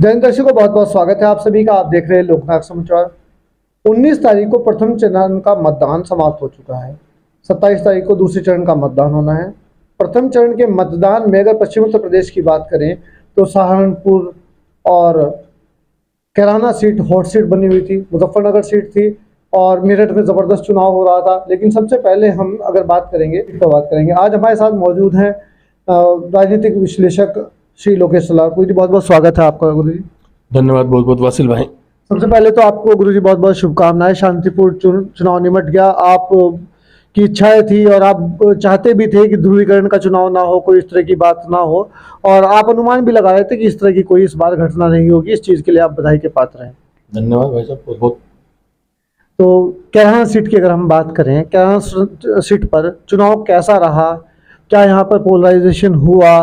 जन दर्शकों को बहुत बहुत स्वागत है आप सभी का। आप देख रहे हैं लोकनायक समाचार। 19 तारीख को प्रथम चरण का मतदान समाप्त हो चुका है। 27 तारीख को दूसरे चरण का मतदान होना है। प्रथम चरण के मतदान में अगर पश्चिम उत्तर प्रदेश की बात करें तो सहारनपुर और कैराना सीट हॉट सीट बनी हुई थी, मुजफ्फरनगर सीट थी और मेरठ में ज़बरदस्त चुनाव हो रहा था। लेकिन सबसे पहले हम अगर बात करेंगे आज हमारे साथ मौजूद हैं राजनीतिक विश्लेषक श्री लोकेश सलार। गुरु जी बहुत बहुत स्वागत है आपका। गुरु जी धन्यवाद बहुत बहुत वासिल भाई। सबसे पहले तो आपको गुरु जी बहुत बहुत शुभकामनाएं। शांतिपूर्ण चुनाव निमट गया। आप की इच्छाएं थी और आप चाहते भी थे कि ध्रुवीकरण का चुनाव ना हो, कोई इस तरह की बात ना हो, और आप अनुमान भी लगा रहे थे कि इस तरह की कोई इस बार घटना नहीं होगी। इस चीज़ के लिए आप बधाई के पात्र हैं। धन्यवाद भाई साहब बहुत बहुत। तो कैराना सीट की अगर हम बात करें, कैराना सीट पर चुनाव कैसा रहा? क्या यहाँ पर पोलराइजेशन हुआ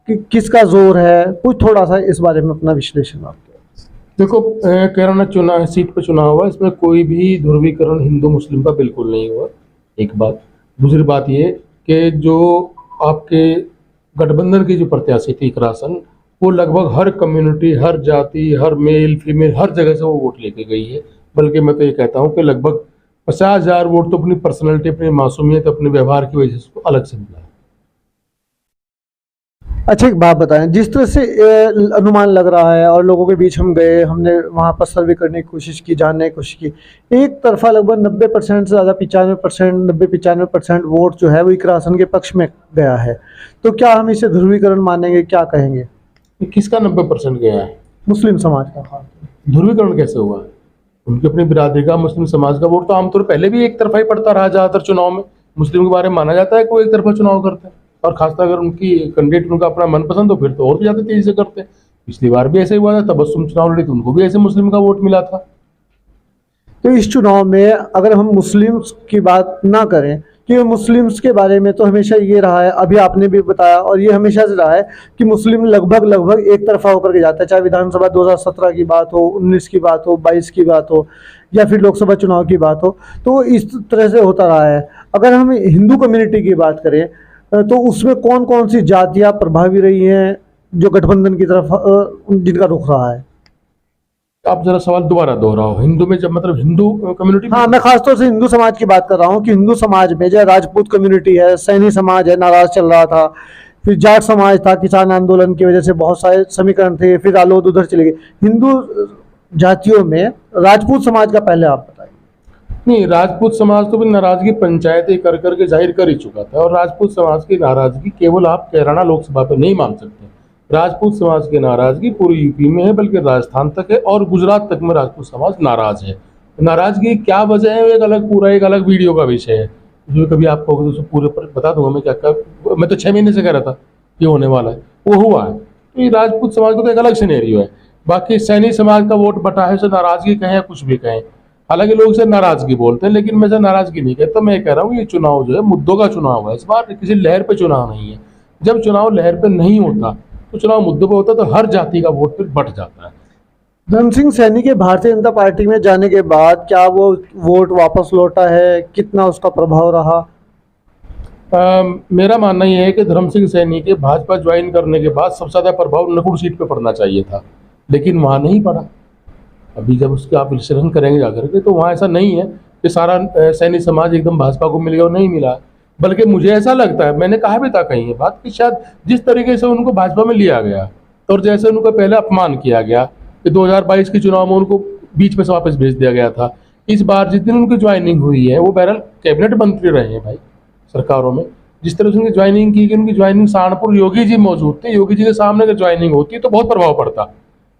कि किसका जोर है? कुछ थोड़ा सा इस बारे में अपना विश्लेषण आप। देखो, कैराना चुनाव सीट पर चुनाव हुआ, इसमें कोई भी ध्रुवीकरण हिंदू मुस्लिम का बिल्कुल नहीं हुआ, एक बात। दूसरी बात ये कि जो आपके गठबंधन की जो प्रत्याशी थी इकरासन, वो लगभग हर कम्युनिटी, हर जाति, हर मेल फीमेल, हर जगह से वो वोट लेके गई है। बल्कि मैं तो ये कहता हूँ कि लगभग 50,000 वोट तो अपनी पर्सनैलिटी, अपनी मासूमियत, अपने व्यवहार की वजह से उसको अलग से मिला है। अच्छा, एक बात बताएं, जिस तरह से अनुमान लग रहा है और लोगों के बीच हम गए, हमने वहाँ पर सर्वे करने की कोशिश की, जानने की कोशिश की, एक तरफा लगभग 90% से ज़्यादा 95%, 90-95% वोट जो है वो इकरासन के पक्ष में गया है। तो क्या हम इसे ध्रुवीकरण मानेंगे? क्या कहेंगे? किसका 90% गया है? मुस्लिम समाज का। ध्रुवीकरण कैसे हुआ? उनकी अपनी बिरादरी का, मुस्लिम समाज का वोट तो आमतौर पर पहले भी एक तरफा ही पड़ता रहा। ज़्यादातर चुनाव में मुस्लिम के बारे में माना जाता है कि वो एक तरफा चुनाव करते हैं, और खासकर अगर उनकी कैंडिडेट उनका अपना मनपसंद हो फिर तो और भी ज़्यादा तेजी से करते हैं। पिछली बार भी ऐसे ही हुआ था, तबस्सुम चुनाव लड़ी तो उनको भी ऐसे मुस्लिम का वोट मिला था। तो इस चुनाव में अगर हम मुस्लिम्स की बात ना करें, कि मुस्लिम्स के बारे में तो हमेशा ये रहा है, अभी आपने भी बताया, और ये हमेशा से रहा है कि मुस्लिम लगभग एक तरफा होकर के जाता है। चाहे विधानसभा 2017 की बात हो, 19 की बात हो, 22 की बात हो, या फिर लोकसभा चुनाव की बात हो, तो इस तरह से होता रहा है। अगर हम हिंदू कम्युनिटी की बात करें तो उसमें कौन कौन सी जातियाँ प्रभावी रही हैं जो गठबंधन की तरफ जिनका रुख रहा है? आप जरा सवाल दोबारा दोहराओ। हिंदू में जब मतलब हिंदू कम्युनिटी? हाँ, मैं खासतौर से हिंदू समाज की बात कर रहा हूँ कि हिंदू समाज में जो राजपूत कम्युनिटी है, सैनी समाज है, नाराज चल रहा था, फिर जाट समाज था, किसान आंदोलन की वजह से बहुत सारे समीकरण थे, फिर रालोद उधर चले गए। हिंदू जातियों में राजपूत समाज का पहले आप बताइए। नहीं, राजपूत समाज तो भी नाराजगी पंचायतें कर करके जाहिर कर ही चुका था, और राजपूत समाज की नाराजगी केवल आप कैराना लोकसभा पे नहीं मान सकते। राजपूत समाज की नाराजगी पूरी यूपी में है, बल्कि राजस्थान तक है, और गुजरात तक में राजपूत समाज नाराज है। नाराजगी क्या वजह है, एक अलग वीडियो का विषय है। उसमें कभी आपको तो पूरे पर बता दूंगा मैं क्या क्या। मैं तो 6 महीने से कह रहा था ये होने वाला है, वो हुआ है। तो ये राजपूत समाज का तो एक अलग सिनेरियो है। बाकी सैनी समाज का वोट बटा है, उसे नाराजगी कहें या कुछ भी कहें, हालांकि लोग इसे नाराजगी बोलते हैं, लेकिन मैं इसे नाराजगी नहीं कहता। मैं कह रहा हूँ ये चुनाव जो है मुद्दों का चुनाव है। इस बार किसी लहर पे चुनाव नहीं है। जब चुनाव लहर पे नहीं होता तो चुनाव मुद्दों पे होता, तो हर जाति का वोट फिर बट जाता है। धर्म सिंह सैनी के भारतीय जनता पार्टी में जाने के बाद क्या वो वोट वापस लौटा है? कितना उसका प्रभाव रहा? मेरा मानना यह है कि धर्म सिंह सैनी के भाजपा ज्वाइन करने के बाद सबसे ज़्यादा प्रभाव नकुड़ सीट पे पड़ना चाहिए था, लेकिन वहाँ नहीं पड़ा। अभी जब उसके आप विश्लेषण करेंगे जाकर के, तो वहाँ ऐसा नहीं है कि सारा सैनी समाज एकदम भाजपा को मिल गया और नहीं मिला। बल्कि मुझे ऐसा लगता है, मैंने कहा भी था कहीं ये बात, कि शायद जिस तरीके से उनको भाजपा में लिया गया और जैसे उनका पहले अपमान किया गया कि 2022 के चुनाव में उनको बीच में से वापस भेज दिया गया था, इस बार जिस दिन उनकी ज्वाइनिंग हुई है, वो बहरहाल कैबिनेट मंत्री रहे हैं भाई सरकारों में, जिस तरह से उनकी ज्वाइनिंग की, उनकी ज्वाइनिंग सहारनपुर योगी जी मौजूद थे, योगी जी के सामने अगर ज्वाइनिंग होती तो बहुत प्रभाव पड़ता।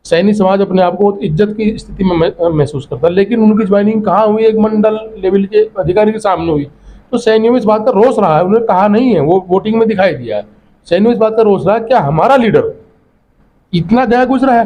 सैनी समाज अपने आप को बहुत इज्जत की स्थिति में महसूस करता, लेकिन उनकी ज्वाइनिंग कहाँ हुई? एक मंडल लेवल के अधिकारी के सामने हुई। तो सैनियों में इस बात का रोष रहा है, उन्होंने कहा नहीं है, वो वोटिंग में दिखाई दिया है। सैनियों में इस बात का रोष रहा है, क्या हमारा लीडर इतना दया गुजरा है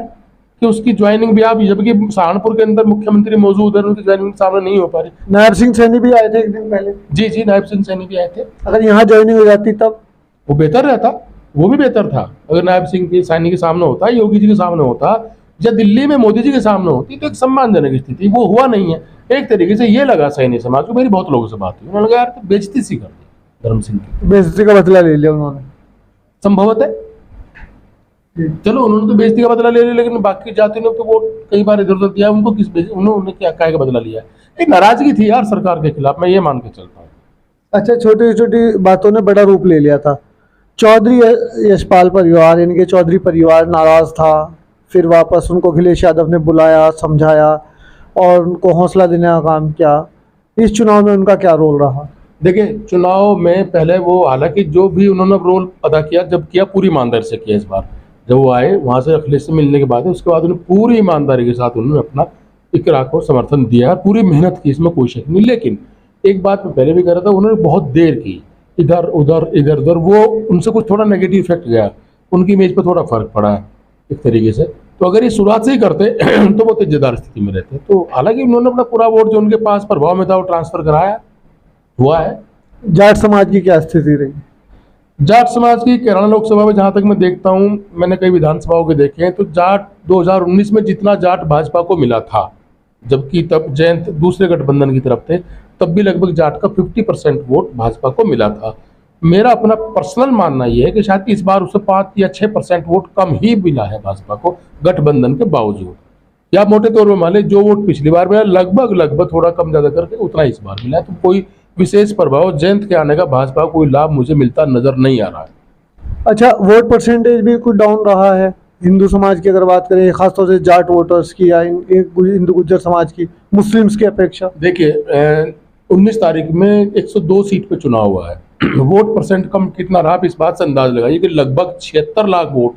कि उसकी ज्वाइनिंग भी, आप जबकि सहारनपुर के अंदर मुख्यमंत्री मौजूद है, उनकी ज्वाइनिंग सामने नहीं हो पा रही। नायब सिंह सैनी भी आए थे एक दिन पहले। जी, नायब सिंह सैनी भी आए थे। अगर यहाँ ज्वाइनिंग हो जाती तब वो बेहतर रहता, वो भी बेहतर था। अगर नायब सिंह सैनी के सामने होता, योगी जी के सामने होता, या दिल्ली में मोदी जी के सामने होती, तो एक सम्मानजनक स्थिति। वो हुआ नहीं है। एक तरीके से ये लगा सैनी समाज को, मेरी बहुत लोगों से बात हुई, उन्होंने कहा यार तो बेइज्जती सी कर दी धर्म सिंह की। बेइज्जती का बदला ले लिया उन्होंने, संभवत है। चलो उन्होंने तो बेइज्जती का बदला ले लिया, लेकिन बाकी जातियों ने तो वोट कई बार इधर उधर दिया, उनको उन्होंने क्या काय का बदला लिया? एक नाराजगी थी यार सरकार के खिलाफ, मैं ये मान के चलता हूँ। अच्छा, छोटी छोटी बातों ने बड़ा रूप ले लिया था। चौधरी यशपाल परिवार यानी कि चौधरी परिवार नाराज था, फिर वापस उनको अखिलेश यादव ने बुलाया, समझाया और उनको हौसला देने का काम किया। इस चुनाव में उनका क्या रोल रहा? देखिए, चुनाव में पहले वो, हालांकि जो भी उन्होंने रोल अदा किया, जब किया पूरी ईमानदारी से किया। इस बार जब वो आए वहाँ से अखिलेश से मिलने के बाद, उसके बाद उन्होंने पूरी ईमानदारी के साथ उन्होंने अपना इकरा को समर्थन दिया, पूरी मेहनत की, इसमें कोई शक नहीं। लेकिन एक बात मैं पहले भी कह रहा था, उन्होंने बहुत देर की, इधर उधर, वो उनसे कुछ थोड़ा नेगेटिव इफेक्ट गया, उनकी इमेज पर थोड़ा फर्क पड़ा है एक तरीके से। तो अगर ये शुरुआत से ही करते तो वो तेजेदार स्थिति में रहते। तो हालांकि उन्होंने अपना पूरा वोट जो उनके पास प्रभाव में था वो ट्रांसफर कराया हुआ है। जाट समाज की क्या स्थिति रही? जाट समाज की कैराना लोकसभा में जहां तक मैं देखता हूं, मैंने कई विधानसभाओं के देखे हैं, तो जाट 2019 में जितना जाट भाजपा को मिला था, जबकि तब जयंत दूसरे गठबंधन की तरफ थे, तब भी लगभग जाट का 50% वोट भाजपा को मिला था। मेरा अपना पर्सनल मानना यह है कि शायद इस बार उससे 5 या 6% वोट कम ही मिला है भाजपा को, गठबंधन के बावजूद। या मोटे तौर पर मान लें जो वोट पिछली बार मिला, लगभग थोड़ा कम ज्यादा करके उतना इस बार मिला है। तो कोई विशेष प्रभाव जयंत के आने का भाजपा को कोई लाभ मुझे मिलता नजर नहीं आ रहा है। अच्छा, वोट परसेंटेज भी कुछ डाउन रहा है हिंदू समाज की अगर बात करें, खासतौर से जाट वोटर्स की या हिंदू गुज्जर समाज की, मुस्लिम्स की अपेक्षा। देखिए, 19 तारीख में 102 सीट पे चुनाव हुआ है। वोट परसेंट कम कितना रहा, आप इस बात से अंदाज लगाइए कि लगभग 76 लाख वोट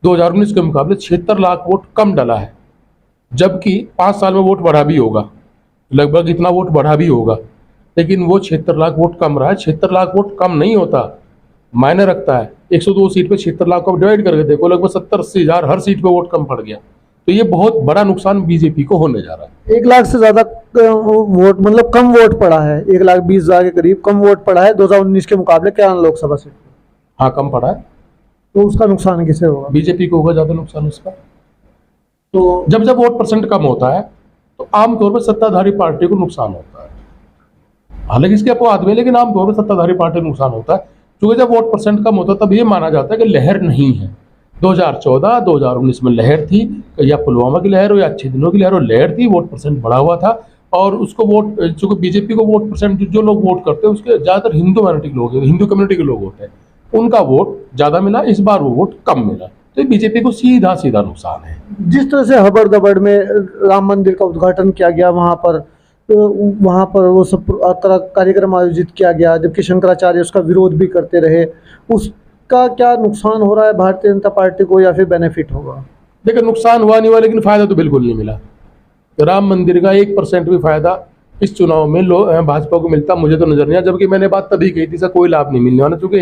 2019 के मुकाबले 76 लाख वोट कम डला है। जबकि 5 साल में वोट बढ़ा भी होगा, लगभग इतना वोट बढ़ा भी होगा, लेकिन वो 76 लाख वोट कम रहा है। 76 लाख वोट कम नहीं होता, मायने रखता है। 102 सीट पे 76 लाख को डिवाइड करके देखो, लगभग 70-80 हजार हर सीट पे वोट कम पड़ गया। तो ये बहुत बड़ा नुकसान बीजेपी को होने जा रहा है। 1 लाख से ज्यादा वोट, मतलब कम वोट पड़ा है, 1,20,000 के करीब कम वोट पड़ा है 2019 के मुकाबले कैराना लोकसभा सीट। हाँ, कम पड़ा है। तो उसका नुकसान किसे होगा? बीजेपी को होगा ज्यादा नुकसान उसका। तो जब जब वोट परसेंट कम होता है तो आमतौर पर सत्ताधारी पार्टी को नुकसान होता है। हालांकि इसके अपवाद में, लेकिन आमतौर पर सत्ताधारी पार्टी को नुकसान होता है, क्योंकि जब वोट परसेंट कम होता है तब ये माना जाता है कि लहर नहीं है। 2014-2019 में लहर थी, या पुलवामा की लहर हो या अच्छे दिनों की लहर हो, लहर थी, वोट परसेंट बढ़ा हुआ था। और उसको वोट, चूंकि बीजेपी को वोट परसेंट जो लोग वोट करते हैं उसके ज्यादातर हिंदू माइनॉरिटी के लोग, हिंदू कम्युनिटी के लोग होते हैं, उनका वोट ज्यादा मिला। इस बार वो वोट कम मिला, तो बीजेपी को सीधा सीधा नुकसान है। जिस तरह से हबड़ दबड़ में राम मंदिर का उद्घाटन किया गया, वहाँ पर वो सब कार्यक्रम आयोजित किया गया, जबकि शंकराचार्य उसका विरोध भी करते रहे, उसका क्या नुकसान हो रहा है भारतीय जनता पार्टी को या फिर बेनिफिट होगा? देखिए, नुकसान हुआ नहीं हुआ, लेकिन फायदा तो बिल्कुल नहीं मिला। राम मंदिर का 1% भी फायदा इस चुनाव में भाजपा को मिलता मुझे तो नजर नहीं आया। जबकि मैंने बात तभी कही थी, इसका कोई लाभ नहीं मिलने वाला, क्योंकि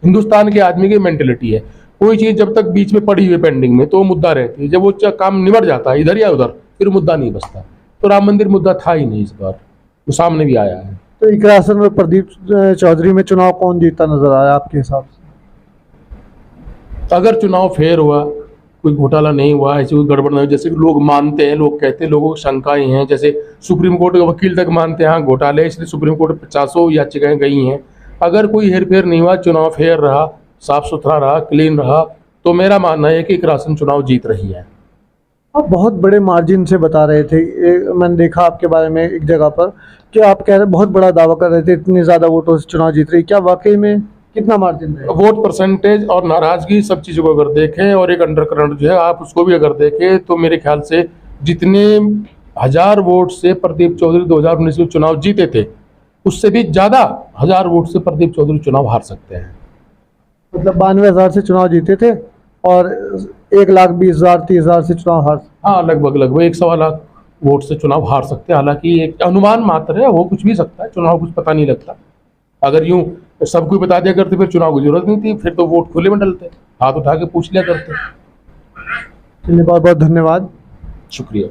हिंदुस्तान के आदमी की मेंटेलिटी है, कोई चीज जब तक बीच में पड़ी हुई पेंडिंग में तो मुद्दा रहती है, जब वो काम निमट जाता है इधर या उधर, फिर मुद्दा नहीं बचता। तो राम मंदिर मुद्दा था ही नहीं, इस बार वो सामने भी आया है। तो इकरासन में प्रदीप चौधरी में चुनाव कौन जीतता नजर आया आपके हिसाब से? अगर चुनाव फेयर हुआ, कोई घोटाला नहीं हुआ, ऐसी कोई गड़बड़ नहीं हुई, जैसे कि लोग मानते हैं, लोग कहते हैं, लोगों को शंकाएं हैं, जैसे सुप्रीम कोर्ट के वकील तक मानते हैं हाँ घोटाले, इसलिए सुप्रीम कोर्ट 50 याचिकाएं गई हैं। अगर कोई हेरफेर नहीं हुआ, चुनाव फेयर रहा, साफ सुथरा रहा, क्लीन रहा, तो मेरा मानना है कि इकरासन चुनाव जीत रही है। आप बहुत बड़े मार्जिन से बता रहे थे, मैंने देखा आपके बारे में एक जगह पर कि आप कह रहे बहुत बड़ा दावा कर रहे थे, इतने ज़्यादा वोटों से चुनाव जीत रही, क्या वाकई में कितना मार्जिन है? वोट परसेंटेज और नाराजगी सब चीज़ों को अगर देखें और एक अंडरकरंट जो है आप उसको भी अगर देखें, तो मेरे ख्याल से जितने 1000 वोट से प्रदीप चौधरी 2019 में चुनाव जीते थे, उससे भी ज़्यादा 1000 वोट से प्रदीप चौधरी चुनाव हार सकते हैं। मतलब 92,000 से चुनाव जीते थे और 1,20,000 30,000 से चुनाव हार। हाँ, लगभग 1.25 लाख वोट से चुनाव हार सकते हैं। हालांकि एक अनुमान मात्र है, हो कुछ भी सकता है, चुनाव कुछ पता नहीं लगता। अगर यूं सबको बता दिया करते फिर चुनाव की जरूरत नहीं थी, फिर तो वोट खुले में डलते, हाथ उठा के पूछ लिया करते। चलिए, बहुत बहुत धन्यवाद, शुक्रिया।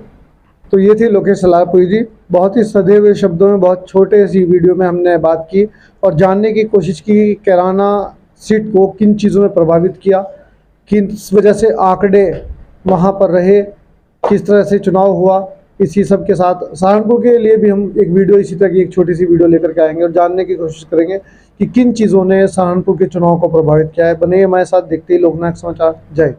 तो ये थी लोकेश सलारपुरी जी। बहुत ही सधे हुए शब्दों में, बहुत छोटे सी वीडियो में हमने बात की और जानने की कोशिश की कैराना सीट को किन चीज़ों ने प्रभावित किया, किस वजह से आंकड़े वहाँ पर रहे, किस तरह से चुनाव हुआ। इसी सब के साथ सहारनपुर के लिए भी हम एक वीडियो इसी तरह की एक छोटी सी वीडियो लेकर के आएंगे और जानने की कोशिश करेंगे कि किन चीज़ों ने सहारनपुर के चुनाव को प्रभावित किया है। बने हमारे साथ, देखते ही लोकनायक समाचार। जय।